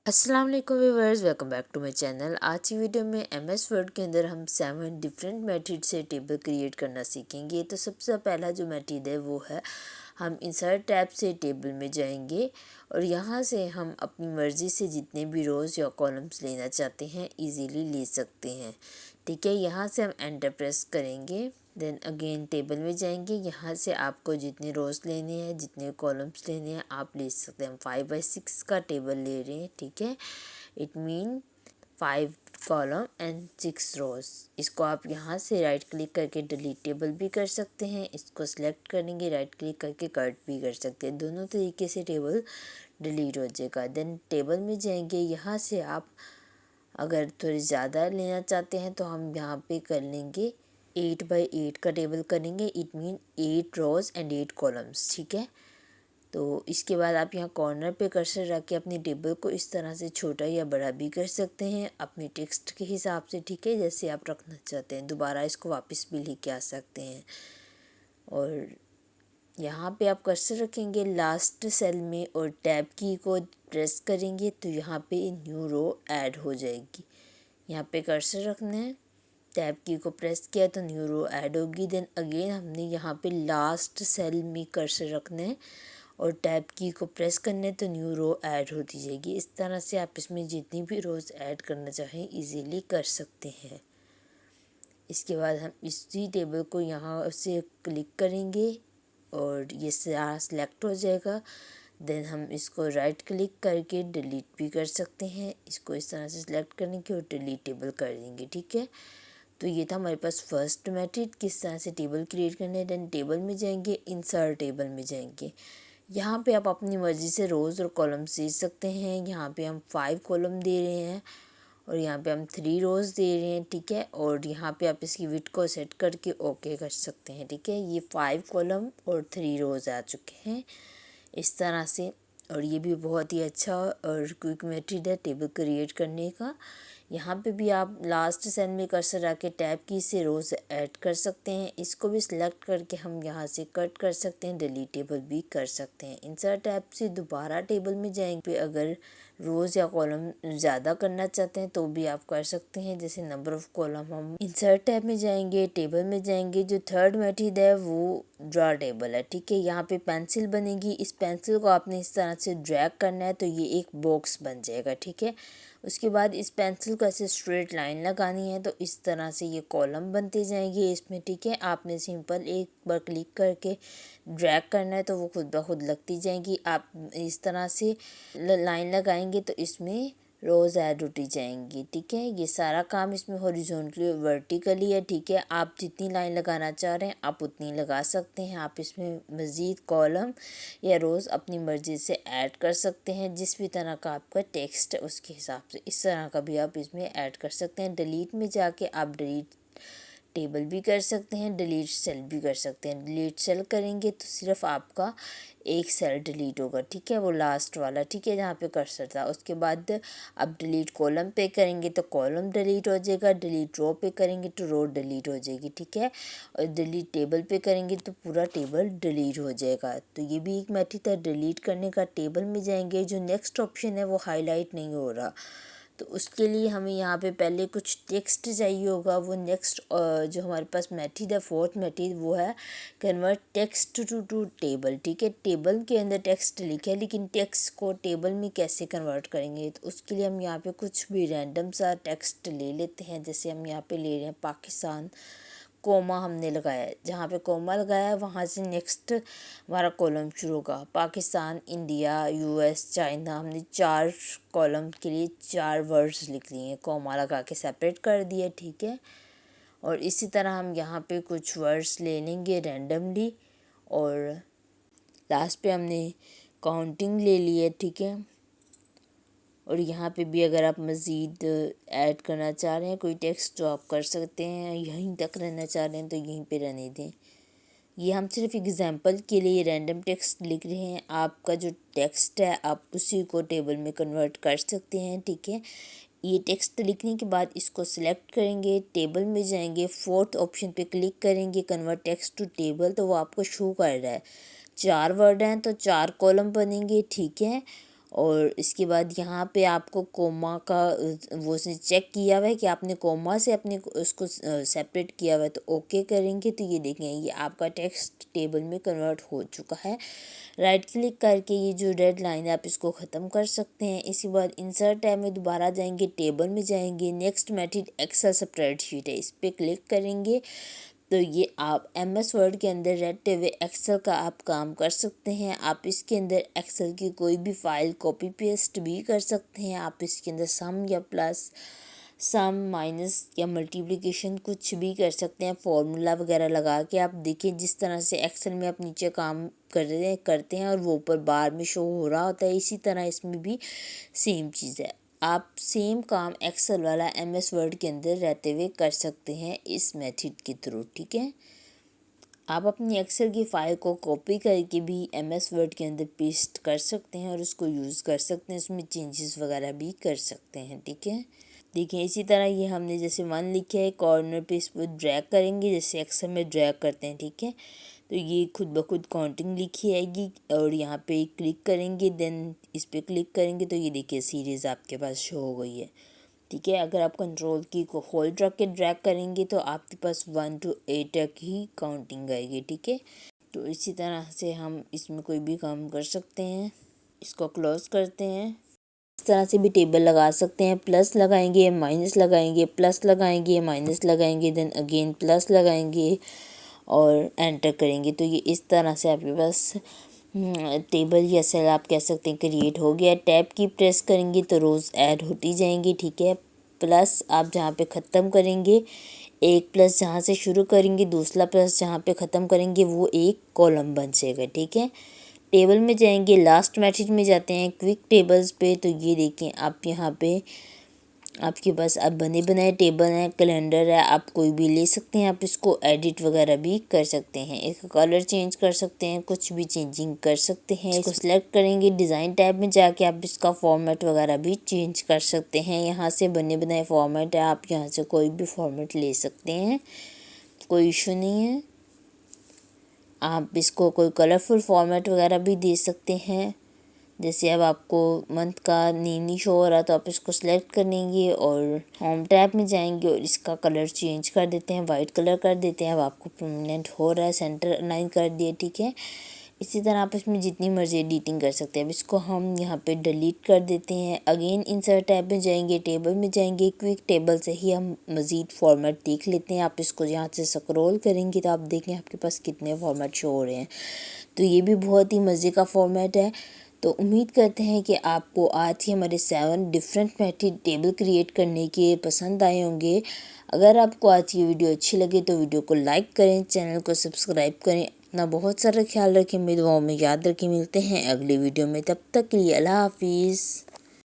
अस्सलाम वालेकुम viewers, welcome back to my channel. आज की वीडियो में एमएस वर्ड के अंदर हम 7 डिफरेंट मेथड से टेबल क्रिएट करना सीखेंगे। तो सबसे पहला जो मेथड है वो है हम इंसर्ट टैब से टेबल में जाएंगे और यहाँ से हम अपनी मर्ज़ी से जितने भी रोज़ या कॉलम्स लेना चाहते हैं इजीली ले सकते हैं। ठीक है, यहाँ से हम एंटर प्रेस करेंगे, देन अगेन टेबल में जाएंगे। यहाँ से आपको जितने रोज़ लेने हैं, जितने कॉलम्स लेने हैं आप ले सकते हैं। हम 5x6 का टेबल ले रहे हैं। ठीक है, इट मीन 5 कॉलम एंड 6 रोज़। इसको आप यहाँ से राइट क्लिक करके डिलीट टेबल भी कर सकते हैं। इसको सिलेक्ट करेंगे, राइट क्लिक करके कट भी कर सकते हैं। दोनों तरीके से टेबल डिलीट हो जाएगा। देन टेबल में जाएंगे, यहाँ से आप अगर थोड़ी ज़्यादा लेना चाहते हैं तो हम यहाँ पे कर लेंगे 8x8 का टेबल करेंगे। It mean 8 rows and 8 columns. ठीक है, तो इसके बाद आप यहाँ कॉर्नर पे कर्सर रख के अपनी टेबल को इस तरह से छोटा या बड़ा भी कर सकते हैं अपने टेक्स्ट के हिसाब से। ठीक है, जैसे आप रखना चाहते हैं। दोबारा इसको वापस भी लेके आ सकते हैं। और यहाँ पे आप कर्सर रखेंगे लास्ट सेल में और टैब की को प्रेस करेंगे तो यहाँ पे न्यू रो ऐड हो जाएगी। यहाँ पे कर्सर रखना है, टैब की को प्रेस किया तो न्यू रो ऐड होगी। देन अगेन हमने यहाँ पे लास्ट सेल में कर्सर रखना है और टैब की को प्रेस करना है तो न्यू रो ऐड होती जाएगी। इस तरह से आप इसमें जितनी भी रोज़ ऐड करना चाहें इजीली कर सकते हैं। इसके बाद हम इसी टेबल को यहाँ से क्लिक करेंगे और ये सारा सिलेक्ट हो जाएगा। देन हम इसको राइट क्लिक करके डिलीट भी कर सकते हैं। इसको इस तरह से सिलेक्ट करने की और डिलीट टेबल कर देंगे। ठीक है, तो ये था हमारे पास फर्स्ट मेथड, किस तरह से टेबल क्रिएट करना है। देन टेबल में जाएंगे, इंसर्ट टेबल में जाएंगे। यहाँ पे आप अपनी मर्ज़ी से रोज़ और कॉलम्स दे सकते हैं। यहाँ पे हम 5 कॉलम दे रहे हैं और यहाँ पे हम 3 रोज़ दे रहे हैं। ठीक है, और यहाँ पे आप इसकी विड्थ को सेट करके ओके कर सकते हैं। ठीक है, ये 5 कॉलम और 3 रोज़ आ चुके हैं इस तरह से। और ये भी बहुत ही अच्छा और क्विक मेथड है टेबल क्रिएट करने का। यहाँ पे भी आप लास्ट सेल में कर्सर आके टैब की से रोज़ ऐड कर सकते हैं। इसको भी सिलेक्ट करके हम यहाँ से कट कर सकते हैं, डिलीट टेबल भी कर सकते हैं। इंसर्ट टैब से दोबारा टेबल में जाएंगे, अगर रोज़ या कॉलम ज़्यादा करना चाहते हैं तो भी आप कर सकते हैं। जैसे नंबर ऑफ़ कॉलम हम इंसर्ट टैब में जाएंगे, टेबल में जाएंगे। जो थर्ड मेथड है वो ड्रा टेबल है। ठीक है, यहाँ पे पेंसिल बनेगी। इस पेंसिल को आपने इस तरह से ड्रैग करना है तो ये एक बॉक्स बन जाएगा। ठीक है, उसके बाद इस पेंसिल को ऐसे स्ट्रेट लाइन लगानी है तो इस तरह से ये कॉलम बनते जाएंगे इसमें। ठीक है, आपने सिंपल एक बार क्लिक करके ड्रैग करना है तो वो खुद ब खुद लगती जाएंगी। आप इस तरह से लाइन लगाएंगे तो इसमें रोज़ ऐड होती जाएंगी। ठीक है, ये सारा काम इसमें हॉरिजॉन्टली और वर्टिकली है। ठीक है, आप जितनी लाइन लगाना चाह रहे हैं आप उतनी लगा सकते हैं। आप इसमें मज़ीद कॉलम या रोज़ अपनी मर्ज़ी से ऐड कर सकते हैं। जिस भी तरह का आपका टेक्स्ट है उसके हिसाब से इस तरह का भी आप इसमें ऐड कर सकते हैं। डिलीट में जाके आप डिलीट टेबल भी कर सकते हैं, डिलीट सेल भी कर सकते हैं। डिलीट सेल करेंगे तो सिर्फ आपका एक सेल डिलीट होगा। ठीक है, वो लास्ट वाला। ठीक है, जहाँ पे कर्सर था। उसके बाद आप डिलीट कॉलम पे करेंगे तो कॉलम डिलीट हो जाएगा, डिलीट रो पे करेंगे तो रो डिलीट हो जाएगी। ठीक है, और डिलीट टेबल पे करेंगे तो पूरा टेबल डिलीट हो जाएगा। तो ये भी एक मेथड है डिलीट करने का। टेबल में जाएंगे, जो नेक्स्ट ऑप्शन है वो हाईलाइट नहीं हो रहा तो उसके लिए हमें यहाँ पे पहले कुछ टेक्स्ट चाहिए होगा। वो नेक्स्ट जो हमारे पास मेथड है, फोर्थ मेथड, वो है कन्वर्ट टेक्स्ट टू टेबल। ठीक है, टेबल के अंदर टेक्स्ट लिखे है लेकिन टेक्स्ट को टेबल में कैसे कन्वर्ट करेंगे तो उसके लिए हम यहाँ पे कुछ भी रैंडम सा टेक्स्ट ले लेते हैं। जैसे हम यहाँ पे ले रहे हैं पाकिस्तान, कोमा हमने लगाया है। जहाँ पे कोमा लगाया है वहाँ से नेक्स्ट हमारा कॉलम शुरू होगा। पाकिस्तान, इंडिया, यूएस, चाइना, हमने 4 कॉलम के लिए 4 वर्ड्स लिख लिए हैं, कोमा लगा के सेपरेट कर दिया। ठीक है, और इसी तरह हम यहाँ पे कुछ वर्ड्स ले लेंगे रैंडमली और लास्ट पे हमने काउंटिंग ले ली है। ठीक है, और यहाँ पे भी अगर आप मज़ीद ऐड करना चाह रहे हैं कोई टेक्स्ट तो आप कर सकते हैं। यहीं तक रहना चाह रहे हैं तो यहीं पे रहने दें। ये हम सिर्फ एग्जांपल के लिए रैंडम टेक्स्ट लिख रहे हैं। आपका जो टेक्स्ट है आप उसी को टेबल में कन्वर्ट कर सकते हैं। ठीक है, ये टेक्स्ट लिखने के बाद इसको सिलेक्ट करेंगे, टेबल में जाएंगे, फोर्थ ऑप्शन पे क्लिक करेंगे कन्वर्ट टेक्स्ट टू टेबल तो वो आपको शो कर रहा है 4 वर्ड हैं तो 4 कॉलम बनेंगे। ठीक है, और इसके बाद यहाँ पे आपको कोमा का वो से चेक किया हुआ है कि आपने कोमा से अपने उसको सेपरेट किया हुआ है, तो ओके करेंगे तो ये देखें ये आपका टेक्स्ट टेबल में कन्वर्ट हो चुका है। राइट क्लिक करके ये जो रेड लाइन है आप इसको ख़त्म कर सकते हैं। इसके बाद इंसर्ट टैब में दोबारा जाएंगे, टेबल में जाएंगे, नेक्स्ट मेथड एक्सेल स्प्रेडशीट है, इस पर क्लिक करेंगे तो ये आप MS वर्ड के अंदर रहते हुए एक्सेल का आप काम कर सकते हैं। आप इसके अंदर एक्सेल की कोई भी फाइल कॉपी पेस्ट भी कर सकते हैं। आप इसके अंदर सम या प्लस, सम माइनस या मल्टीप्लिकेशन कुछ भी कर सकते हैं, फॉर्मूला वगैरह लगा के। आप देखिए जिस तरह से एक्सेल में आप नीचे काम करते हैं और वो ऊपर बार में शो हो रहा होता है, इसी तरह इसमें भी सेम चीज़ है। आप सेम काम एक्सेल वाला MS वर्ड के अंदर रहते हुए कर सकते हैं इस मेथड के थ्रू, ठीक है। आप अपनी एक्सेल की फ़ाइल को कॉपी करके भी MS वर्ड के अंदर पेस्ट कर सकते हैं और उसको यूज़ कर सकते हैं, उसमें चेंजेस वगैरह भी कर सकते हैं, ठीक है। देखिए इसी तरह ये हमने जैसे 1 लिखा है, कॉर्नर पे इस पर ड्रैग करेंगे जैसे एक्सेल में ड्रैग करते हैं, ठीक है। तो ये खुद ब खुद काउंटिंग लिखी आएगी और यहाँ पे क्लिक करेंगे, देन इस पर क्लिक करेंगे तो ये देखिए सीरीज़ आपके पास शो हो गई है, ठीक है। अगर आप कंट्रोल की को होल्ड रख के ड्रैग करेंगे तो आपके पास 1 to 8 तक ही काउंटिंग आएगी, ठीक है। तो इसी तरह से हम इसमें कोई भी काम कर सकते हैं। इसको क्लोज करते हैं। इस तरह से भी टेबल लगा सकते हैं, प्लस लगाएंगे, माइनस लगाएंगे, प्लस लगाएंगे, माइनस लगाएंगे, देन अगेन प्लस लगाएंगे और एंटर करेंगे तो ये इस तरह से आपके पास टेबल या सेल आप कह सकते हैं क्रिएट हो गया। टैब की प्रेस करेंगे तो रोज़ ऐड होती जाएंगी, ठीक है। प्लस आप जहाँ पे ख़त्म करेंगे, एक प्लस जहाँ से शुरू करेंगे, दूसरा प्लस जहाँ पे ख़त्म करेंगे, वो एक कॉलम बन जाएगा, ठीक है। टेबल में जाएंगे, लास्ट मैसेज में जाते हैं क्विक टेबल्स पे, तो ये देखें आप यहाँ पे आपके पास अब बने बनाए टेबल है, कैलेंडर है, आप कोई भी ले सकते हैं। आप इसको एडिट वगैरह भी कर सकते हैं, इसका कलर चेंज कर सकते हैं, कुछ भी चेंजिंग कर सकते हैं। इसको सिलेक्ट करेंगे, डिज़ाइन टैब में जाके आप इसका फॉर्मेट वगैरह भी चेंज कर सकते हैं। यहाँ से बने बनाए फॉर्मेट है, आप यहाँ से कोई भी फॉर्मेट ले सकते हैं, कोई इशू नहीं है। आप इसको कोई कलरफुल फॉर्मेट वगैरह भी दे सकते हैं। जैसे अब आपको मंथ का नहीं शो हो रहा तो आप इसको सिलेक्ट करेंगे और होम टैब में जाएंगे और इसका कलर चेंज कर देते हैं, वाइट कलर कर देते हैं। अब आपको परमानेंट हो रहा है, सेंटर अलाइन कर दिए, ठीक है। इसी तरह आप इसमें जितनी मर्जी एडिटिंग कर सकते हैं। अब इसको हम यहाँ पे डिलीट कर देते हैं। अगेन इंसर्ट टैब में जाएंगे, टेबल में जाएंगे, क्विक टेबल से ही हम मज़ीद फॉर्मेट देख लेते हैं। आप इसको यहाँ से स्क्रॉल करेंगे तो आप देखें आपके पास कितने फॉर्मेट शो हो रहे हैं। तो ये भी बहुत ही मज़े का फॉर्मेट है। तो उम्मीद करते हैं कि आपको आज ही हमारे 7 डिफरेंट मेथड टेबल क्रिएट करने के पसंद आए होंगे। अगर आपको आज की वीडियो अच्छी लगे तो वीडियो को लाइक करें, चैनल को सब्सक्राइब करें। अपना बहुत सारा ख्याल रखें, मेरी दुआओं में याद रखें। मिलते हैं अगली वीडियो में, तब तक के लिए अल्लाह हाफिज़।